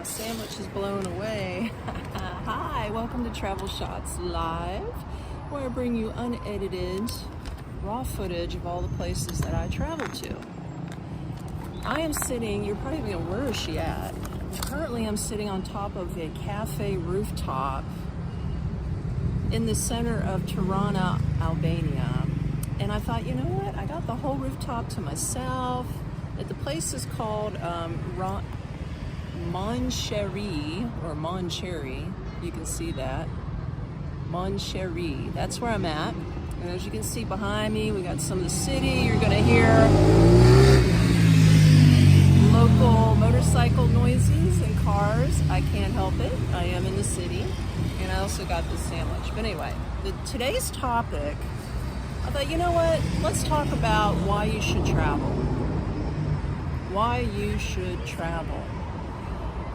My sandwich is blown away. Hi, welcome to Travel Shots Live, where I bring you unedited, raw footage of all the places that I travel to. I am sitting, you're probably thinking, where is she at? Currently, I'm sitting on top of a cafe rooftop in the center of Tirana, Albania. And I thought, you know what? I got the whole rooftop to myself. The place is called Moncherry, or Moncherry. You can see that. Moncherry. That's where I'm at. And as you can see behind me, we got some of the city. You're going to hear local motorcycle noises and cars. I can't help it. I am in the city. And I also got this sandwich. But anyway, today's topic, I thought, you know what? Let's talk about why you should travel. Why you should travel.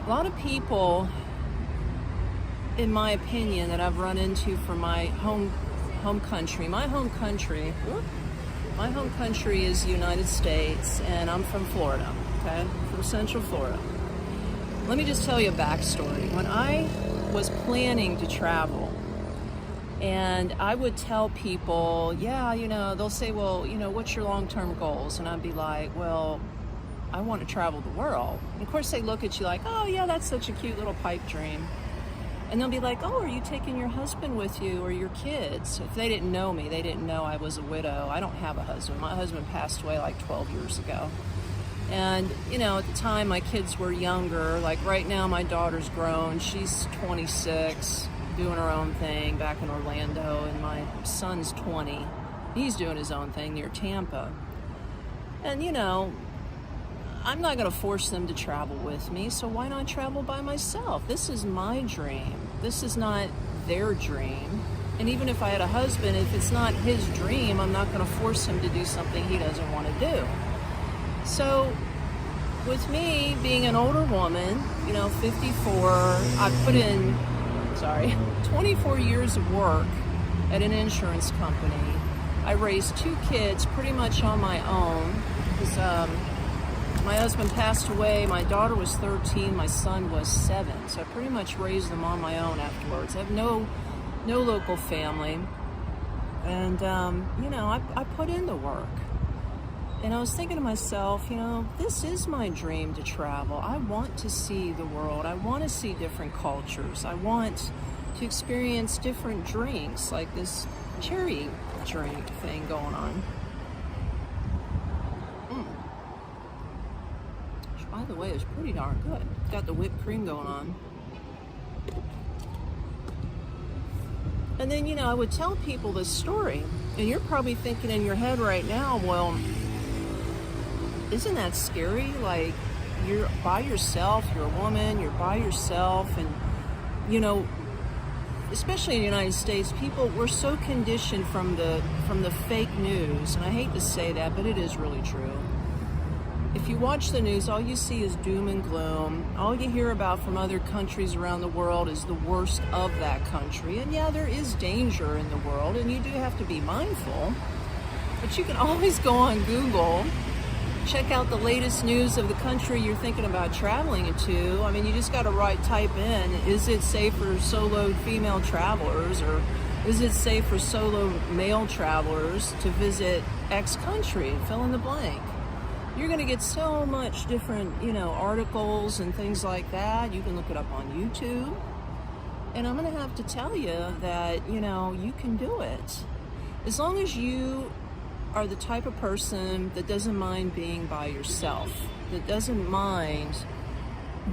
A lot of people, in my opinion, that I've run into from my home country. My home country is the United States, and I'm from Florida, okay? From Central Florida. Let me just tell you a backstory. When I was planning to travel, and I would tell people, yeah, they'll say, well, what's your long-term goals? And I'd be like, well, I want to travel the world. And of course they look at you like, oh yeah, that's such a cute little pipe dream. And they'll be like, oh, are you taking your husband with you or your kids? If they didn't know me, they didn't know I was a widow. I don't have a husband. My husband passed away like 12 years ago. And, at the time my kids were younger. Like right now my daughter's grown. She's 26, doing her own thing back in Orlando. And my son's 20. He's doing his own thing near Tampa. And, I'm not going to force them to travel with me, so why not travel by myself? This is my dream. This is not their dream. And even if I had a husband, if it's not his dream, I'm not going to force him to do something he doesn't want to do. So with me being an older woman, 54, I've put in, 24 years of work at an insurance company. I raised 2 kids pretty much on my own because my husband passed away. My daughter was 13. My son was 7. So I pretty much raised them on my own afterwards. I have no local family. And, I put in the work. And I was thinking to myself, this is my dream to travel. I want to see the world. I want to see different cultures. I want to experience different drinks, like this cherry drink thing going on. By the way, it's pretty darn good. Got the whipped cream going on. And then, I would tell people this story. And you're probably thinking in your head right now, well, isn't that scary? Like, you're by yourself, you're a woman, you're by yourself. And, especially in the United States, we're so conditioned from the fake news. And I hate to say that, but it is really true. If you watch the news, all you see is doom and gloom. All you hear about from other countries around the world is the worst of that country. And yeah, there is danger in the world, and you do have to be mindful. But you can always go on Google, check out the latest news of the country you're thinking about traveling to. I mean, you just got to type in, is it safe for solo female travelers, or is it safe for solo male travelers to visit X country? Fill in the blank. You're going to get so much different, articles and things like that. You can look it up on YouTube. And I'm going to have to tell you that, you can do it. As long as you are the type of person that doesn't mind being by yourself, that doesn't mind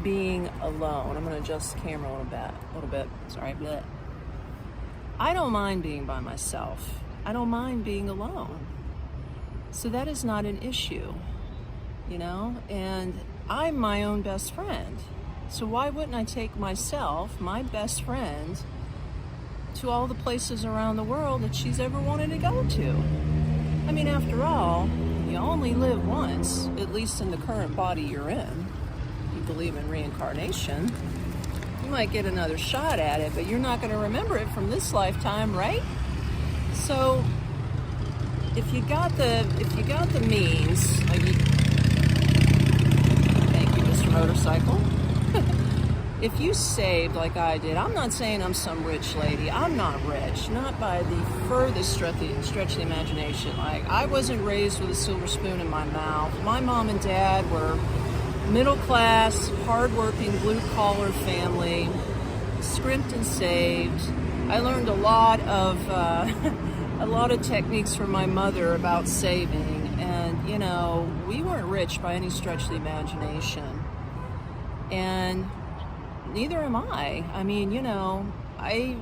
being alone. I'm going to adjust the camera a little bit. Sorry. Bleh. I don't mind being by myself. I don't mind being alone. So that is not an issue. And I'm my own best friend. So why wouldn't I take myself, my best friend, to all the places around the world that she's ever wanted to go to? I mean, after all, you only live once, at least in the current body you're in. You believe in reincarnation. You might get another shot at it, but you're not going to remember it from this lifetime, right? So if you got the means, like motorcycle. if you saved like I did, I'm not saying I'm some rich lady. I'm not rich, not by the furthest stretch of the imagination. Like, I wasn't raised with a silver spoon in my mouth. My mom and dad were middle class, hardworking, blue collar family, scrimped and saved. I learned a lot of techniques from my mother about saving, and you know, we weren't rich by any stretch of the imagination, and neither am I. I mean, you know, I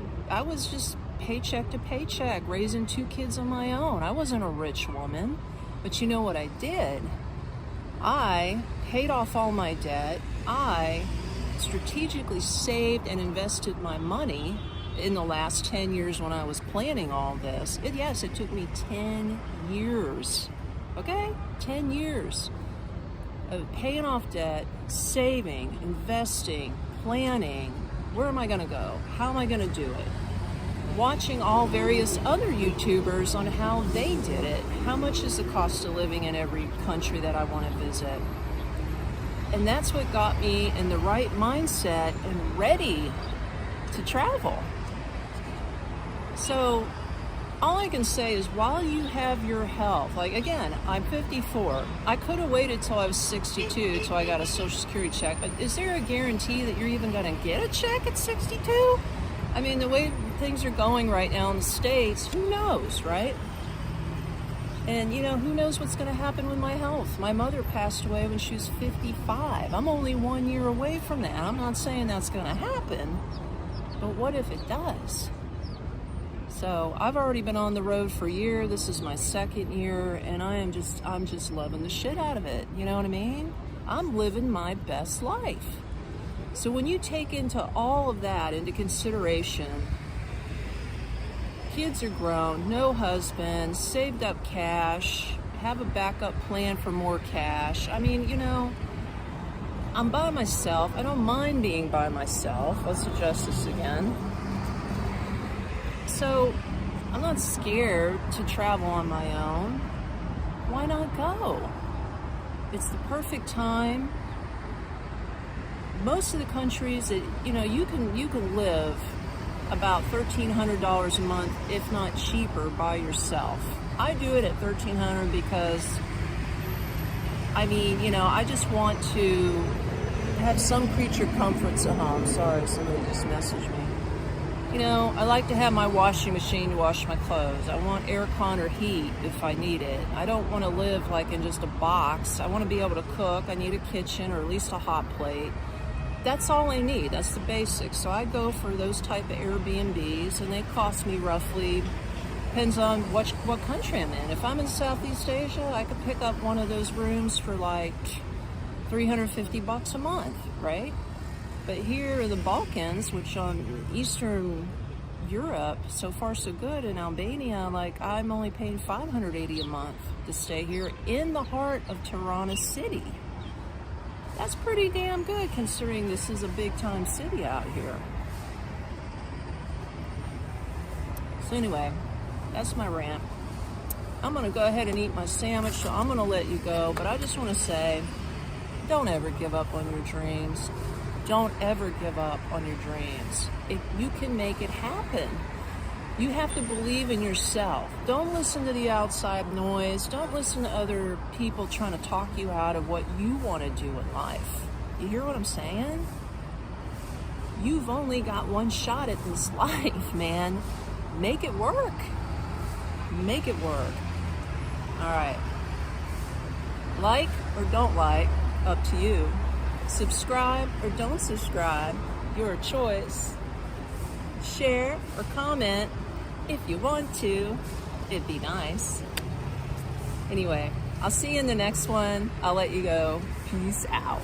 was just paycheck to paycheck, raising 2 kids on my own. I wasn't a rich woman, but you know what I did? I paid off all my debt. I strategically saved and invested my money in the last 10 years when I was planning all this. Yes, it took me 10 years, okay? 10 years of paying off debt, saving, investing, planning. Where am I gonna go? How am I gonna do it? Watching all various other YouTubers on how they did it. How much is the cost of living in every country that I want to visit? And that's what got me in the right mindset and ready to travel. So all I can say is, while you have your health, like, again, I'm 54. I could have waited till I was 62 till I got a Social Security check, but is there a guarantee that you're even going to get a check at 62? I mean, the way things are going right now in the States, who knows, right? And, you know, who knows what's going to happen with my health? My mother passed away when she was 55. I'm only 1 year away from that. I'm not saying that's going to happen, but what if it does? So I've already been on the road for a year. This is my 2nd year, and I'm just loving the shit out of it. You know what I mean? I'm living my best life. So when you take into all of that into consideration, kids are grown, no husband, saved up cash, have a backup plan for more cash. I mean, you know, I'm by myself. I don't mind being by myself. Let's adjust this again. So I'm not scared to travel on my own. Why not go? It's the perfect time. Most of the countries that, you know, you can live about $1,300 a month, if not cheaper, by yourself. I do it at $1,300 because, I mean, you know, I just want to have some creature comforts at home. Sorry, somebody just messaged me. You know, I like to have my washing machine to wash my clothes. I want air con or heat if I need it. I don't want to live like in just a box. I want to be able to cook. I need a kitchen or at least a hot plate. That's all I need. That's the basics. So I go for those type of Airbnbs, and they cost me roughly, depends on what country I'm in. If I'm in Southeast Asia, I could pick up one of those rooms for like $350 a month, right? But here in the Balkans, which on Eastern Europe, so far so good, in Albania, like, I'm only paying $580 a month to stay here in the heart of Tirana city. That's pretty damn good considering this is a big time city out here. So anyway, that's my rant. I'm gonna go ahead and eat my sandwich, so I'm gonna let you go, but I just wanna say, don't ever give up on your dreams. Don't ever give up on your dreams. If you can make it happen, you have to believe in yourself. Don't listen to the outside noise. Don't listen to other people trying to talk you out of what you want to do in life. You hear what I'm saying? You've only got one shot at this life, man. Make it work. Make it work. All right. Like or don't like, up to you. Subscribe or don't subscribe, your choice. Share or comment if you want to. It'd be nice. Anyway, I'll see you in the next one. I'll let you go. Peace out.